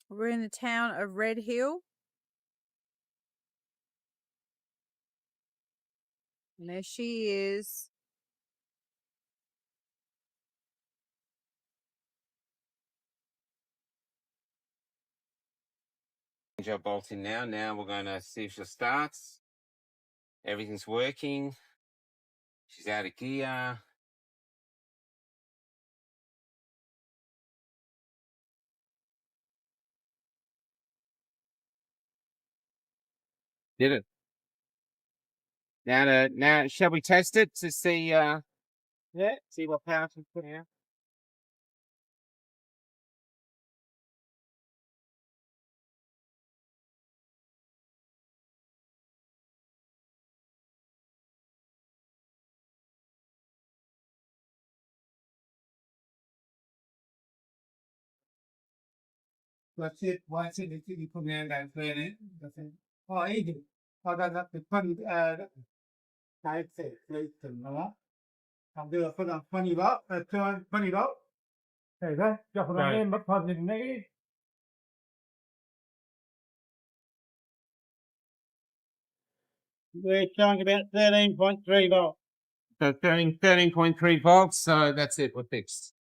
We're in the town of Red Hill. And there she is. Change our bolt in now. Now we're going to see if she starts. Everything's working. She's out of gear. Did it. Now shall we test it to see see what power can put out? That's it. Once it you put me on that training. That's it. Oh, easy. Oh, that's the funny type place to know. I'm doing for the funny about, funny about. Hey, that just what I mean, but positive negative. We're showing about 13.3 volts. So 13.3 volts. So that's it. We're fixed.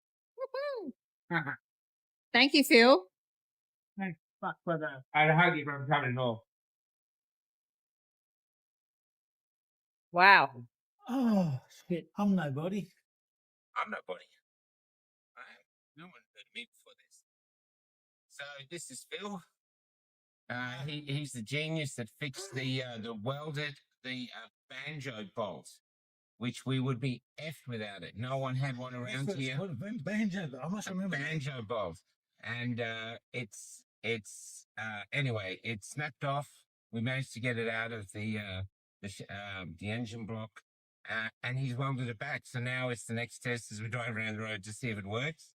Thank you, Phil. Thanks. Fuck for that. I hug you from coming home. Wow. Oh, shit. I'm nobody. I'm nobody. No one heard of me before this. So this is Phil. He's the genius that fixed the welded banjo bolt, which we would be effed without it. No one had one around here. What a banjo. I must remember. Banjo bolt, and it's anyway. It snapped off. We managed to get it out of the engine block, and he's welded it back. So now it's the next test as we drive around the road to see if it works.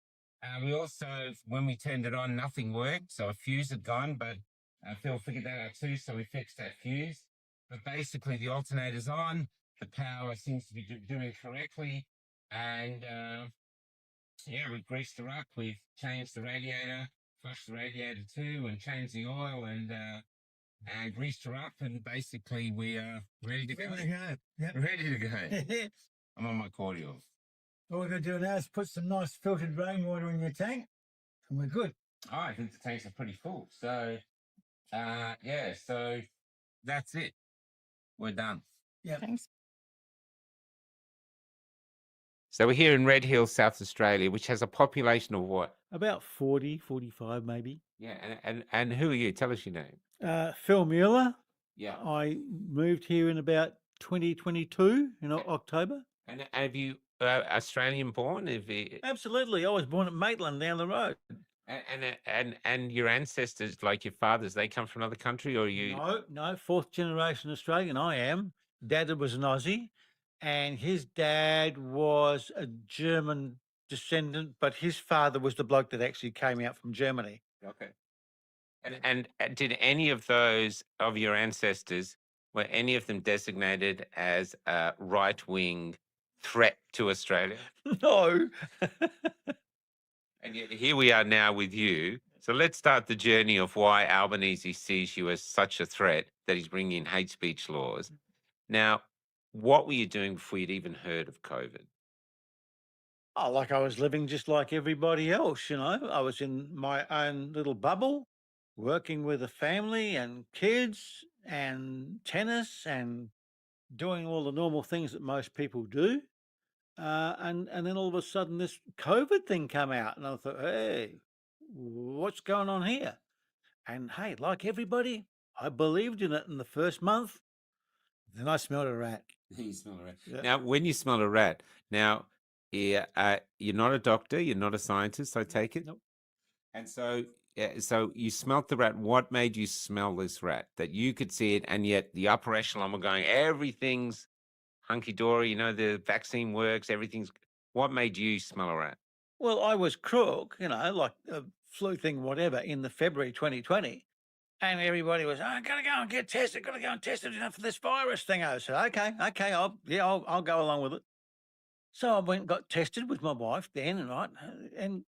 We also, when we turned it on, nothing worked. So a fuse had gone, but Phil figured that out too. So we fixed that fuse. But basically, the alternator's on. The power seems to be doing correctly, and yeah, we greased her up. We've changed the radiator, flushed the radiator too, and changed the oil, and greased her up. And basically, we are ready to go. Yep. Ready to go. I'm on my cordial. All we're going to do now is put some nice filtered rainwater in your tank, and we're good. Oh, I think the tanks are pretty full. So, yeah, so that's it. We're done. Yeah. Thanks. So we're here in Red Hill, South Australia, which has a population of what? About 40, 45 maybe. Yeah, and who are you? Tell us your name. Phil Mueller. Yeah. I moved here in about 2022 in October. And have you Australian born? Absolutely. I was born at Maitland down the road. And your ancestors, like your fathers, they come from another country, or you? No, fourth generation Australian. I am. Dad was an Aussie, and his dad was a German descendant, but his father was the bloke that actually came out from Germany. Okay. And did any of those of your ancestors, were any of them designated as a right-wing threat to Australia? No. And yet here we are now with you. So let's start the journey of why Albanese sees you as such a threat that he's bringing in hate speech laws. Now, what were you doing before you'd even heard of COVID? Oh, like I was living just like everybody else, you know. I was in my own little bubble, working with a family and kids and tennis and doing all the normal things that most people do. And then all of a sudden this COVID thing came out, and I thought, hey, what's going on here? And hey, like everybody, I believed in it in the first month. Then I smelled a rat. You smell a rat. Yeah. Now, when you smell a rat, now, yeah, you're not a doctor, you're not a scientist, I take it? Nope. And so, so you smelt the rat. What made you smell this rat? That you could see it, and yet the upper echelon were going, everything's hunky-dory, you know, the vaccine works, everything's... What made you smell a rat? Well, I was crook, you know, like a flu thing, whatever, in the February 2020. And everybody was, oh, gotta go and get tested, gotta go and test it for this virus thing. I said, okay, I'll go along with it. So I went and got tested with my wife then, right, and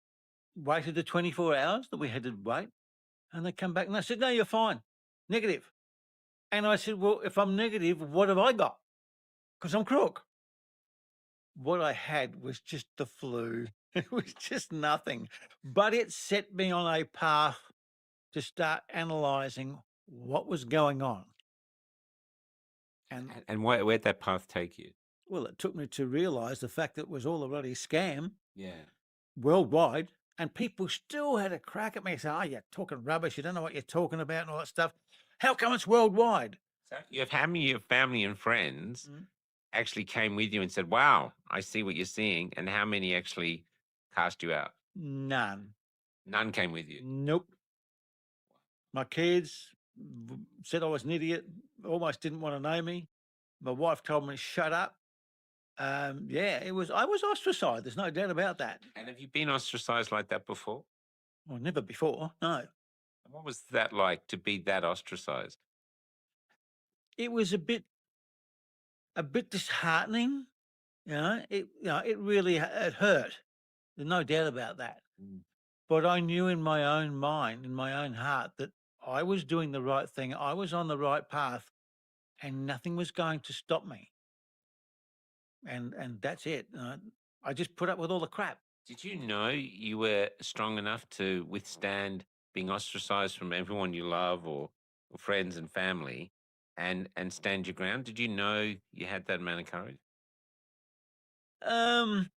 waited the 24 hours that we had to wait. And they come back and they said, no, you're fine. Negative. And I said, well, if I'm negative, what have I got? Because I'm crook. What I had was just the flu. It was just nothing. But it set me on a path to start analysing what was going on. And And where'd that path take you? well, it took me to realise the fact that it was all a bloody scam Yeah. worldwide. And people still had a crack at me and say, oh, you're talking rubbish. You don't know what you're talking about and all that stuff. How come it's worldwide? So how many of your family and friends Mm. actually came with you and said, wow, I see what you're seeing? And how many actually cast you out? None. None came with you. Nope. My kids said I was an idiot, almost didn't want to know me. My wife told me, shut up. Yeah, I was ostracized. There's no doubt about that. And have you been ostracized like that before? Well, never before. No, And what was that like to be that ostracized? it was a bit disheartening. It really it hurt. There's no doubt about that. Mm. But I knew in my own mind, in my own heart, that I was doing the right thing. I was on the right path, and nothing was going to stop me. And that's it. I just put up with all the crap. Did you know you were strong enough to withstand being ostracized from everyone you love or friends and family and stand your ground? Did you know you had that amount of courage? Um,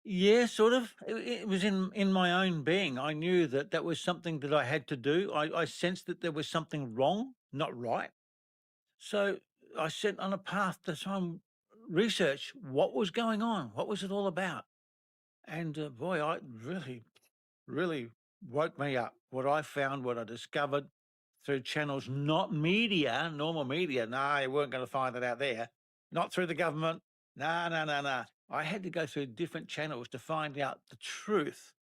yeah, sort of. It was in my own being. I knew that that was something that I had to do. I sensed that there was something wrong, not right. So I set on a path to try and research what was going on. What was it all about? And boy, I really woke me up. What I found, what I discovered through channels, not media, normal media. No, you weren't going to find it out there. Not through the government. No, no, no, no. I had to go through different channels to find out the truth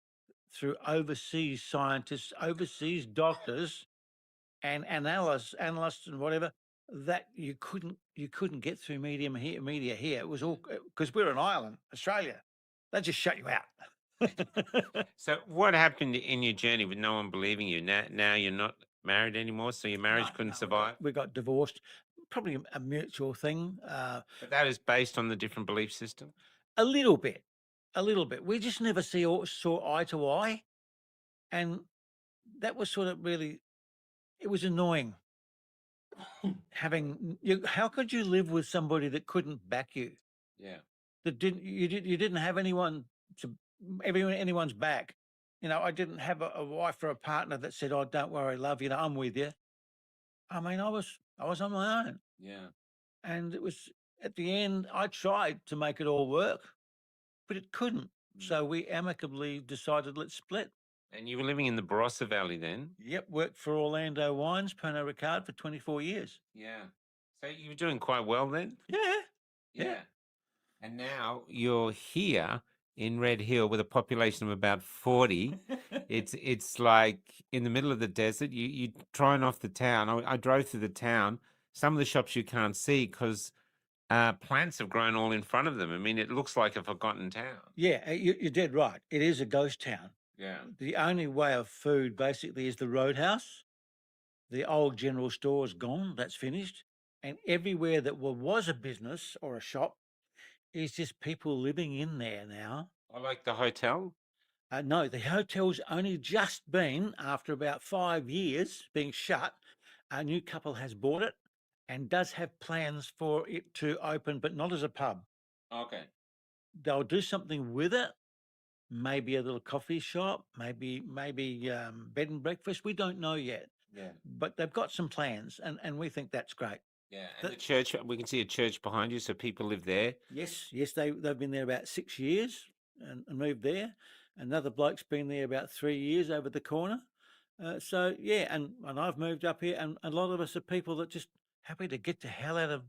through overseas scientists, overseas doctors, and analysts and whatever that you couldn't get through media here. It was all because we're an island, Australia. They just shut you out. So what happened in your journey with no one believing you? Now you're not married anymore, so your marriage No, couldn't no, survive? we got divorced. Probably a mutual thing. But that is based on the different belief system? A little bit, a little bit. We just never saw eye to eye, and that was sort of really. It was annoying having you. How could you live with somebody that couldn't back you? Yeah. That you didn't have anyone to anyone's back. I didn't have a wife or a partner that said, "Oh, don't worry, love. I'm with you." I mean, I was on my own. Yeah. And it was at the end, I tried to make it all work, but it couldn't. So we amicably decided, let's split. And you were living in the Barossa Valley then? Yep, worked for Orlando Wines, Pernod Ricard for 24 years. Yeah. So you were doing quite well then? Yeah. Yeah. And now you're here in Red Hill with a population of about 40. It's like in the middle of the desert. You're trying off the town. I drove through the town. Some of the shops you can't see because plants have grown all in front of them. I mean, it looks like a forgotten town. Yeah, you're dead right. It is a ghost town. Yeah. The only way of food basically is the roadhouse. The old general store is gone. That's finished. And everywhere that was a business or a shop is just people living in there now. I like the hotel. No, the hotel's only just been, after about 5 years being shut, a new couple has bought it and does have plans for it to open, but not as a pub. Okay. They'll do something with it, maybe a little coffee shop, maybe bed and breakfast. We don't know yet, Yeah. but they've got some plans, and we think that's great. Yeah. And the church, we can see a church behind you, so people live there. Yes, they've been there about 6 years and moved there. Another bloke's been there about 3 years over the corner. So yeah, and I've moved up here, and a lot of us are people that just happy to get the hell out of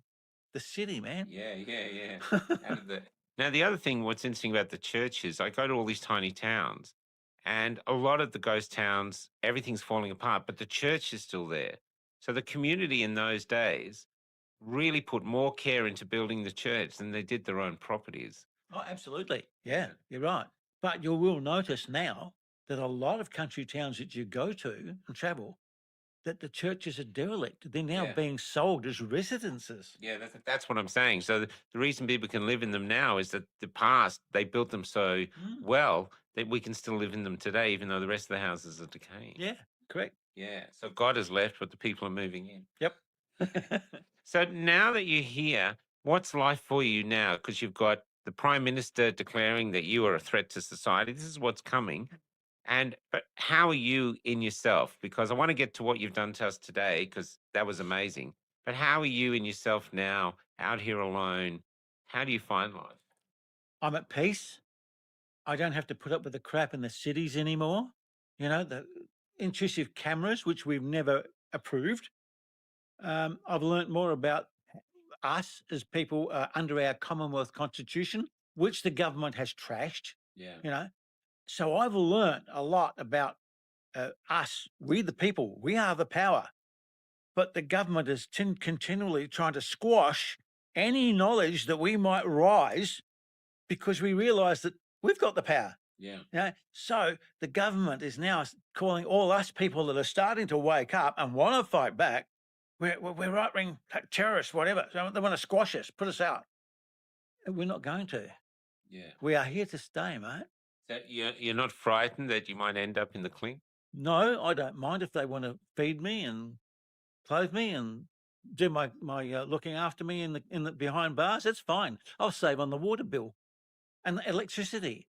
the city, man. Yeah. Out of the... Now, the other thing, what's interesting about the church is I go to all these tiny towns, and a lot of the ghost towns, everything's falling apart, but the church is still there. So the community in those days really put more care into building the church than they did their own properties. Oh, absolutely. Yeah, you're right. But you will notice now that a lot of country towns that you go to and travel, that the churches are derelict. They're now Yeah. being sold as residences. Yeah, that's what I'm saying. So the reason people can live in them now is that the past they built them so well that we can still live in them today, even though the rest of the houses are decaying. Yeah, correct. Yeah. So God has left, but the people are moving in. Yep. So now that you're here, what's life for you now? Because you've got the Prime Minister declaring that you are a threat to society. This is what's coming. But how are you in yourself? Because I want to get to what you've done to us today, because that was amazing. But how are you in yourself now, out here alone? How do you find life? I'm at peace. I don't have to put up with the crap in the cities anymore. You know, the intrusive cameras, which we've never approved. I've learnt more about us as people under our Commonwealth Constitution, which the government has trashed. Yeah. You know, so I've learnt a lot about us. We, the people, we are the power. But the government is continually trying to squash any knowledge that we might rise because we realise that we've got the power. Yeah. You know? So the government is now calling all us people that are starting to wake up and want to fight back. We're right-wing terrorists, whatever. So they want to squash us, put us out. And we're not going to. Yeah. We are here to stay, mate. So you're not frightened that you might end up in the clink? No, I don't mind if they want to feed me and clothe me and do my looking after me in the behind bars. That's fine. I'll save on the water bill and the electricity.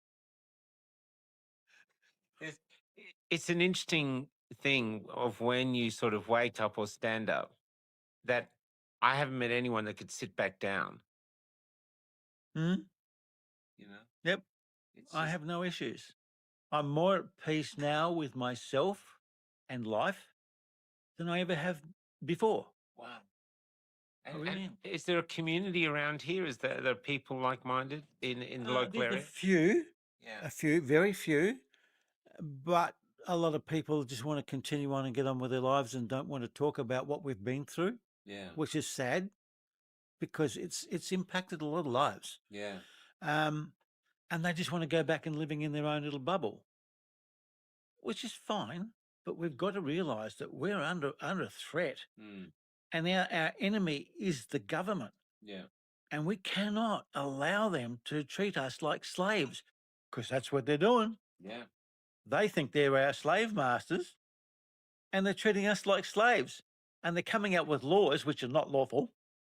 It's an interesting thing of when you sort of wake up or stand up that I haven't met anyone that could sit back down. Hmm? You know? Yep. I have no issues. I'm more at peace now with myself and life than I ever have before. Wow. I And, really and am. is there a community around here? Is there people like-minded in the local There's area? a few, very few, but a lot of people just want to continue on and get on with their lives and don't want to talk about what we've been through, Yeah. which is sad because it's impacted a lot of lives. Yeah. And they just want to go back and living in their own little bubble, which is fine. But we've got to realise that we're under threat, and our enemy is the government. Yeah. And we cannot allow them to treat us like slaves, because that's what they're doing. Yeah. They think they're our slave masters, and they're treating us like slaves. And they're coming out with laws which are not lawful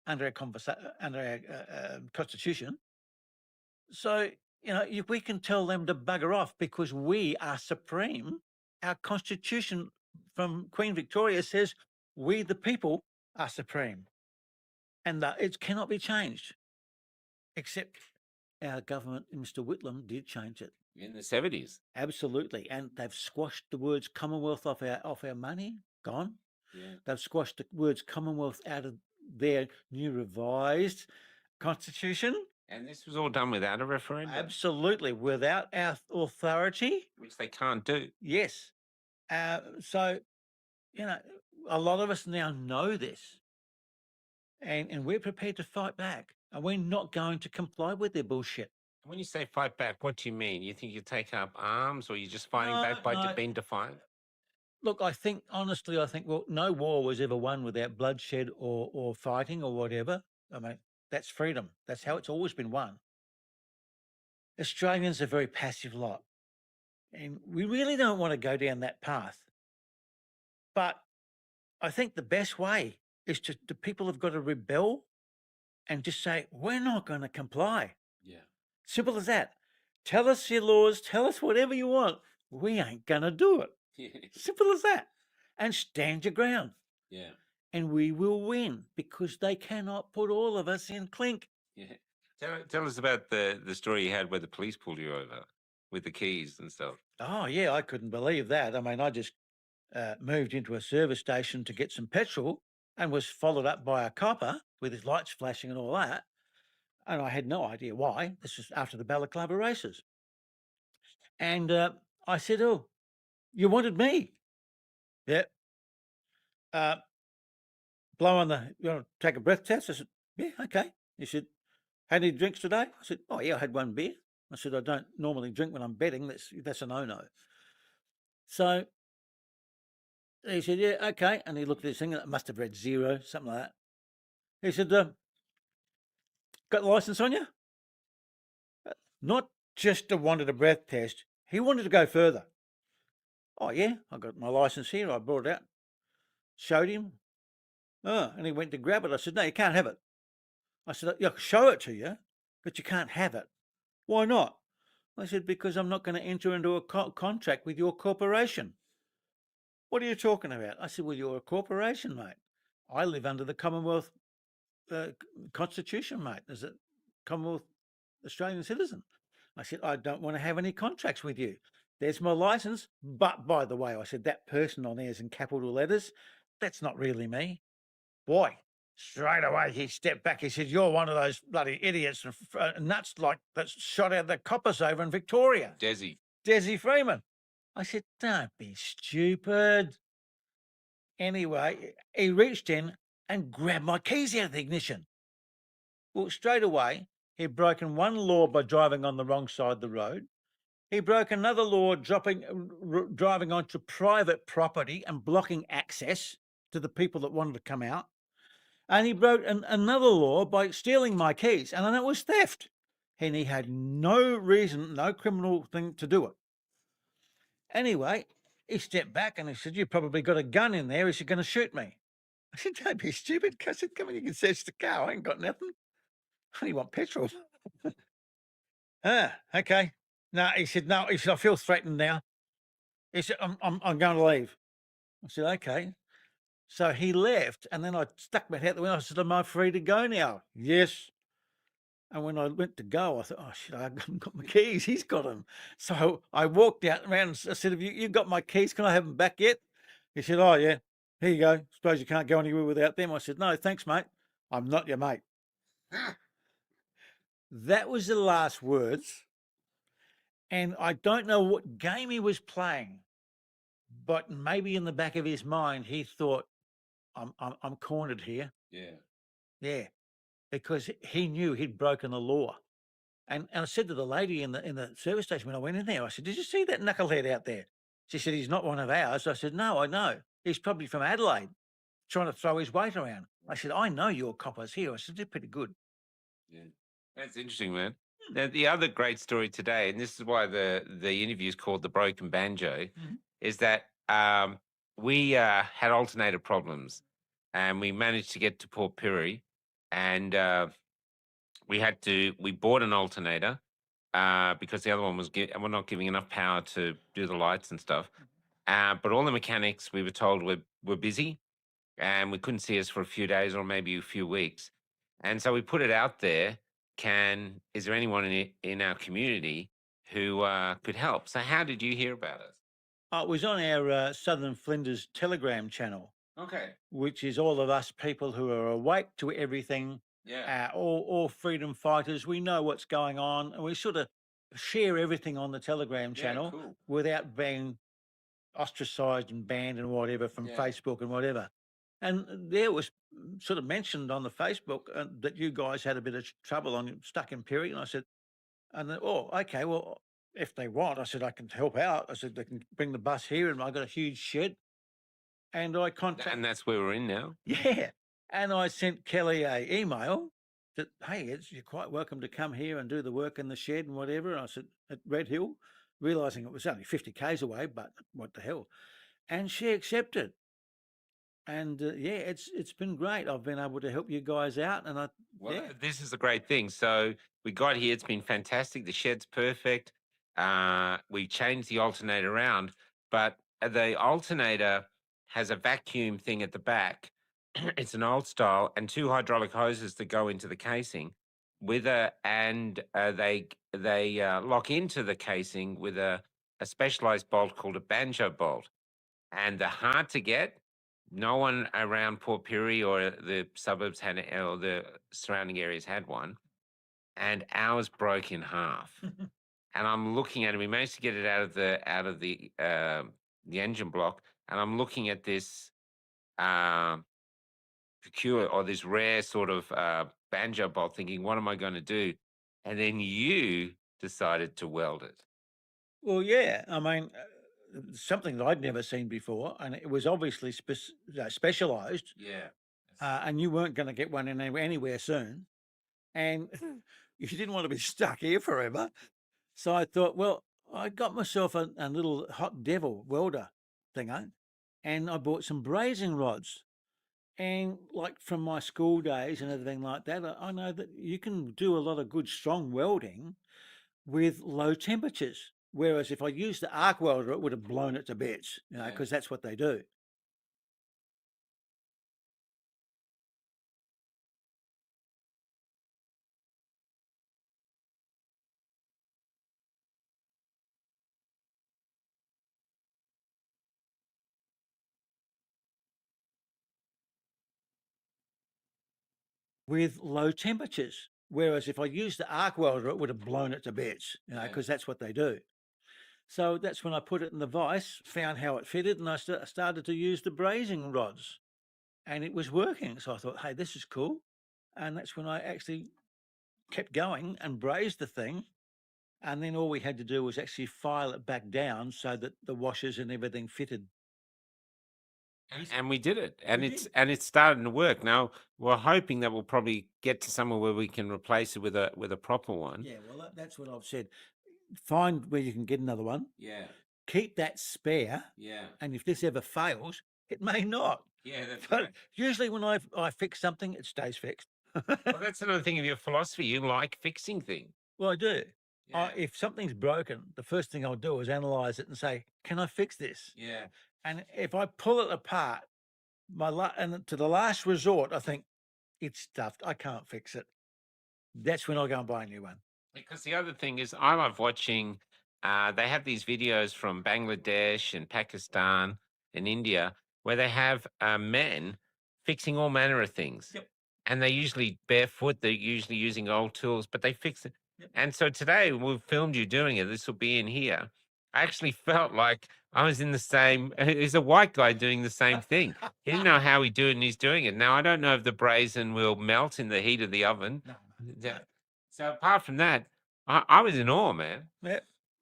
under our constitution. So, you know, we can tell them to bugger off because we are supreme. Our constitution from Queen Victoria says we, the people, are supreme. And it cannot be changed, except our government, Mr. Whitlam, did change it. In the 70s. Absolutely. And they've squashed the words Commonwealth off our money, gone. Yeah. They've squashed the words Commonwealth out of their new revised constitution. And this was all done without a referendum? Absolutely. Without our authority. Which they can't do. Yes. So, you know, a lot of us now know this. And we're prepared to fight back. And we're not going to comply with their bullshit. When you say fight back, what do you mean? You think you take up arms, or you're just fighting back by being defiant? Look, honestly, well, no war was ever won without bloodshed or fighting or whatever. I mean, that's freedom. That's how it's always been won. Australians are a very passive lot. And we really don't want to go down that path. But I think the best way is the people have got to rebel and just say, we're not going to comply. Yeah. Simple as that. Tell us your laws, tell us whatever you want. We ain't going to do it. Simple as that. And stand your ground. Yeah. And we will win because they cannot put all of us in clink. Yeah. Tell us about the story you had where the police pulled you over with the keys and stuff. Oh, yeah, I couldn't believe that. I mean, I just moved into a service station to get some petrol and was followed up by a copper with his lights flashing and all that. And I had no idea why. This was after the Balaclava races. And I said, oh, you wanted me? Yeah. Blow on you want to take a breath test? I said, yeah, okay. He said, had any drinks today? I said, oh, yeah, I had one beer. I said, I don't normally drink when I'm betting. That's a no-no. So he said, yeah, okay. And he looked at this thing, and it must have read 0, something like that. He said, got the license on you? Not just wanted a breath test. He wanted to go further. Oh, yeah, I got my license here. I brought it out, showed him. Oh, and he went to grab it. I said, no, you can't have it. I said, yeah, I'll show it to you, but you can't have it. Why not? I said, because I'm not going to enter into a contract with your corporation. What are you talking about? I said, well, you're a corporation, mate. I live under the Commonwealth Constitution, mate, as a Commonwealth Australian citizen. I said, I don't want to have any contracts with you. There's my license. But by the way, I said, that person on there is in capital letters. That's not really me. Boy, straight away he stepped back. He said, you're one of those bloody idiots and nuts like that shot out the coppers over in Victoria. Desi Freeman. I said, don't be stupid. Anyway, he reached in and grabbed my keys out of the ignition. Well, straight away, he'd broken one law by driving on the wrong side of the road. He broke another law driving onto private property and blocking access to the people that wanted to come out. And he broke another law by stealing my keys, and it was theft. And he had no reason, no criminal thing to do it. Anyway, he stepped back and he said, you probably got a gun in there. Is he going to shoot me? I said, don't be stupid. I said, come on, you can search the car. I ain't got nothing. I only want petrol. Okay. No, he said, no. He said, I feel threatened now. He said, I'm going to leave. I said, okay. So he left, and then I stuck my head out the window. I said, am I free to go now? Yes. And when I went to go, I thought, oh, shit, I haven't got my keys. He's got them. So I walked out around and I said, have you got my keys? Can I have them back yet? He said, oh, yeah. Here you go. Suppose you can't go anywhere without them. I said, no, thanks, mate. I'm not your mate. That was the last words. And I don't know what game he was playing, but maybe in the back of his mind, he thought, I'm cornered here. Yeah. Yeah. Because he knew he'd broken the law. And I said to the lady in the service station when I went in there, I said, did you see that knucklehead out there? She said, he's not one of ours. I said, no, I know. He's probably from Adelaide trying to throw his weight around. I said, I know your coppers here. I said, they're pretty good. Yeah. That's interesting, man. Now, the other great story today, and this is why the interview is called The Broken Banjo, is that we had alternator problems and we managed to get to Port Pirie, and we bought an alternator because the other one was, we're not giving enough power to do the lights and stuff. But all the mechanics, we were told, were busy and we couldn't see us for a few days or maybe a few weeks. And so we put it out there. Is there anyone in our community who could help? So how did you hear about us? It was on our Southern Flinders Telegram channel. Okay. Which is all of us people who are awake to everything. Yeah. All freedom fighters. We know what's going on, and we sort of share everything on the Telegram channel cool. without being ostracized and banned and whatever from Facebook and whatever. And there was sort of mentioned on the Facebook that you guys had a bit of trouble stuck in Pirie. And I said, oh, okay, well, if they want, I said, I can help out. I said, they can bring the bus here, and I've got a huge shed. And I contacted. And that's where we're in now. Yeah. And I sent Kelli a email that, hey, you're quite welcome to come here and do the work in the shed and whatever. And I said, at Red Hill, realising it was only 50 k's away, but what the hell. And she accepted. And yeah, it's been great. I've been able to help you guys out. And this is a great thing. So we got here. It's been fantastic. The shed's perfect. We changed the alternator around, but the alternator has a vacuum thing at the back. It's an old style, and 2 hydraulic hoses that go into the casing with they lock into the casing with a specialized bolt called a banjo bolt, and they're hard to get. No one around Port Pirie or the suburbs or the surrounding areas had one, and ours broke in half. And I'm looking at it. We managed to get it out of the engine block, and I'm looking at this peculiar or this rare sort of banjo bolt, thinking, what am I going to do? And then you decided to weld it. Well, yeah. I mean, something that I'd never seen before, and it was obviously specialized, Yeah. and you weren't going to get one anywhere soon, and you didn't want to be stuck here forever. So I thought, well, I got myself a little hot devil welder thingo, and I bought some brazing rods. And like from my school days and everything like that, I know that you can do a lot of good strong welding with low temperatures. Whereas if I used the arc welder, it would have blown it to bits, Yeah. because that's what they do. With low temperatures. Whereas if I used the arc welder, it would have blown it to bits, Yeah. because that's what they do. So that's when I put it in the vise, found how it fitted, and I started to use the brazing rods, and it was working. So I thought, hey, this is cool. And that's when I actually kept going and brazed the thing. And then all we had to do was actually file it back down so that the washers and everything fitted. And we did it, and We it's did. and it's starting to work now. We're hoping that we'll probably get to somewhere where we can replace it with a proper one. Yeah, well, that's what I've said. Find where you can get another one. Yeah, Keep that spare. yeah, And if this ever fails, it may not. yeah. That's But right. usually when I fix something, it stays fixed. Well, that's another thing of your philosophy. You like fixing things. Well, I do. Yeah, If something's broken, the first thing I'll do is analyze it and say, can I fix this? yeah. And if I pull it apart, and to the last resort, I think it's stuffed. I can't fix it. That's when I go and buy a new one. Because the other thing is, I love watching. They have these videos from Bangladesh and Pakistan and India where they have men fixing all manner of things. Yep. And they're usually barefoot. They're usually using old tools, but they fix it. Yep. And so today we've filmed you doing it. This will be in here. I actually felt like I was in the same. There's a white guy doing the same thing. He didn't know how he do it, and he's doing it. Now I don't know if the brazen will melt in the heat of the oven. No, Yeah. So apart from that, I was in awe, man. yeah,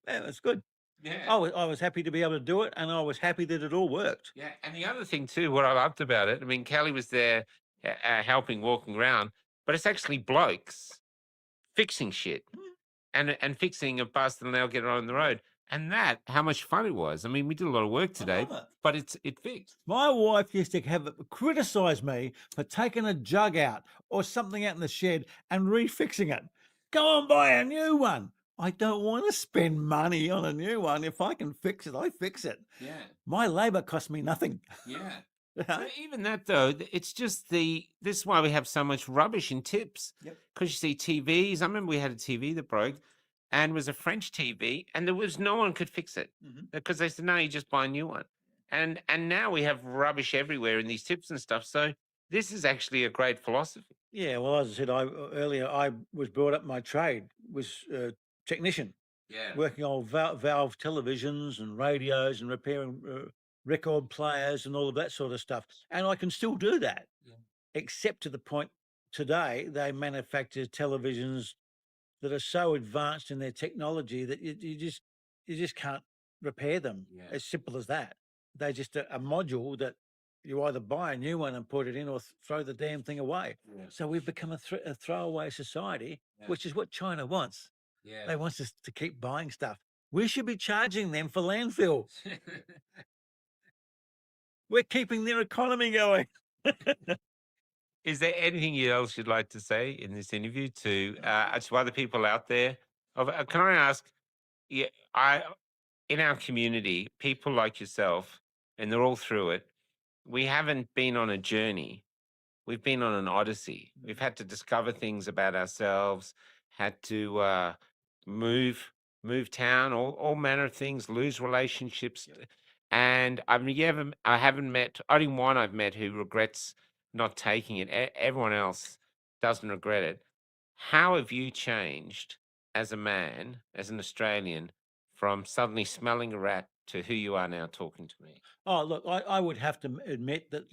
that's good. Yeah. I was happy to be able to do it, and I was happy that it all worked. Yeah. And the other thing too, what I loved about it, I mean, Kelly was there helping, walking around, but it's actually blokes fixing shit and fixing a bus and they'll get it on the road. And that, how much fun it was. I mean, we did a lot of work today, love it. but it fixed. My wife used to criticize me for taking a jug out or something out in the shed and refixing it. Go and buy a new one. I don't want to spend money on a new one. If I can fix it, I fix it. Yeah. My labor costs me nothing. Yeah. So even that though, it's just this is why we have so much rubbish in tips. Yep. Because you see TVs. I remember we had a TV that broke, and it was a French TV, and there was no one could fix it because they said no, you just buy a new one. And now we have rubbish everywhere in these tips and stuff. So this is actually a great philosophy. Yeah, well, as I said earlier, I was brought up, my trade was technician, Yeah. working on valve televisions and radios and repairing record players and all of that sort of stuff. And I can still do that, except to the point today they manufacture televisions that are so advanced in their technology that you just can't repair them. Yeah. As simple as that. They're just a module that you either buy a new one and put it in or throw the damn thing away. Yeah. So we've become a throwaway society, Yeah. which is what China wants. Yeah. They want us to keep buying stuff. We should be charging them for landfill. We're keeping their economy going. Is there anything else you'd like to say in this interview to other people out there? Can I ask? Yeah, in our community, people like yourself, and they're all through it. We haven't been on a journey. We've been on an odyssey. We've had to discover things about ourselves, had to move town, all manner of things, lose relationships. And I haven't met, only one I've met who regrets not taking it. Everyone else doesn't regret it. How have you changed as a man, as an Australian, from suddenly smelling a rat to who you are now talking to me? Oh, look, I would have to admit that,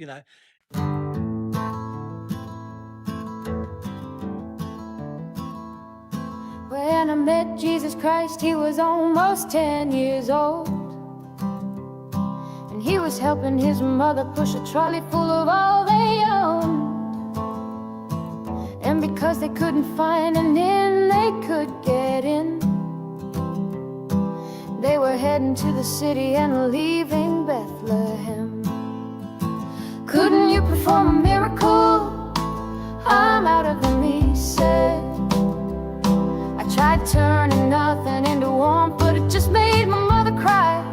When I met Jesus Christ, he was almost 10 years old. He was helping his mother push a trolley full of all they owned. And because they couldn't find an inn they could get in, they were heading to the city and leaving Bethlehem. Couldn't you perform a miracle? I'm out of them, he said. I tried turning nothing into warmth, but it just made my mother cry.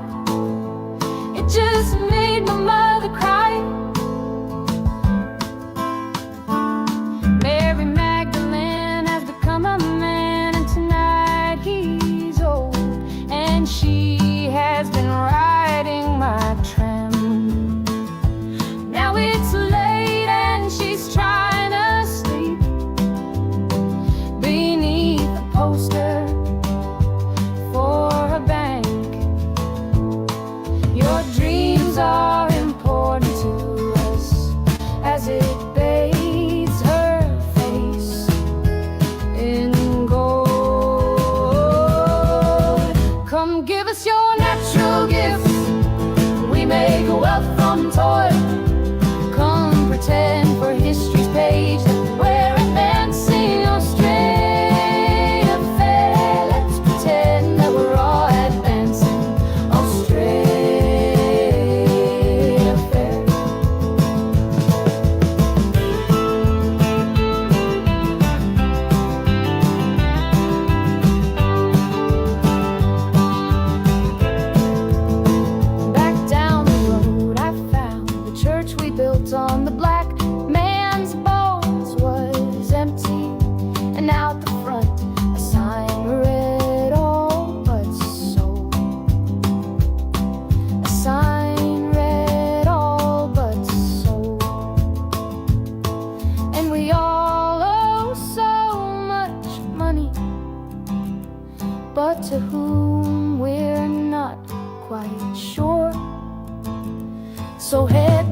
It just made my mother cry. Mary Magdalene has become a man, and tonight he's old, and she has been riding my tram. Now it's late and she's trying to sleep beneath a poster for a bank. Your dreams are important to us as it bathes her face in gold. Come give us your natural gifts, we make wealth from toil. Come pretend for history's page that we're advancing Australia fair. Let's pretend that we're all advancing Australia fair. Back down the road I found the church we built on the black man's bones was empty, and out the front a sign read all but sold. A sign read all but sold. And we all owe so much money, but to whom we're not quite sure. So head